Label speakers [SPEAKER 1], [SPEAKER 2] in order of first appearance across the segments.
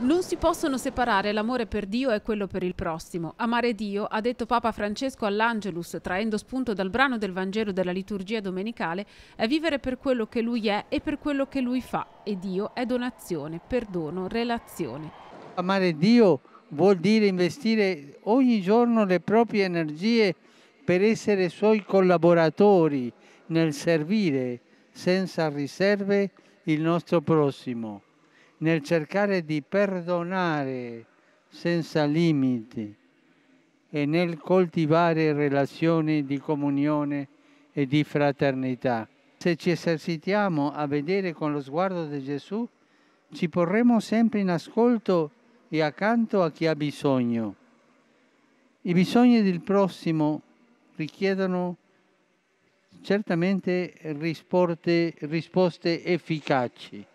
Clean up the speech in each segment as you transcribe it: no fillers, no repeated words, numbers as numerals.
[SPEAKER 1] Non si possono separare l'amore per Dio e quello per il prossimo. Amare Dio, ha detto Papa Francesco all'Angelus, traendo spunto dal brano del Vangelo della liturgia domenicale, è vivere per quello che Lui è e per quello che Lui fa. E Dio è donazione, perdono, relazione.
[SPEAKER 2] Amare Dio vuol dire investire ogni giorno le proprie energie per essere Suoi collaboratori nel servire senza riserve il nostro prossimo, nel cercare di perdonare senza limiti e nel coltivare relazioni di comunione e di fraternità. Se ci esercitiamo a vedere con lo sguardo di Gesù, ci porremo sempre in ascolto e accanto a chi ha bisogno. I bisogni del prossimo richiedono certamente risposte efficaci,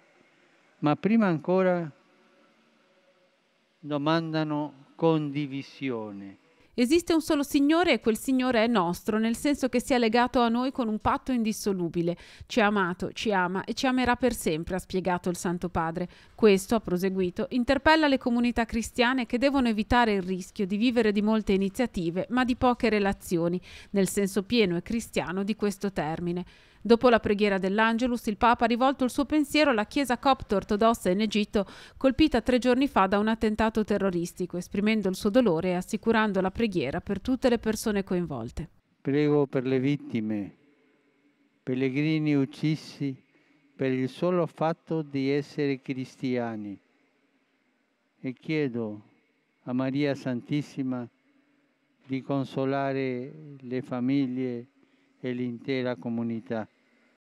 [SPEAKER 2] ma prima ancora domandano condivisione.
[SPEAKER 1] Esiste un solo Signore e quel Signore è nostro, nel senso che si è legato a noi con un patto indissolubile. Ci ha amato, ci ama e ci amerà per sempre, ha spiegato il Santo Padre. Questo, ha proseguito, interpella le comunità cristiane che devono evitare il rischio di vivere di molte iniziative, ma di poche relazioni, nel senso pieno e cristiano di questo termine. Dopo la preghiera dell'Angelus, il Papa ha rivolto il suo pensiero alla Chiesa copta ortodossa in Egitto, colpita 3 giorni fa da un attentato terroristico, esprimendo il suo dolore e assicurando la preghiera per tutte le persone coinvolte.
[SPEAKER 2] Prego per le vittime, pellegrini uccisi per il solo fatto di essere cristiani e chiedo a Maria Santissima di consolare le famiglie e l'intera comunità.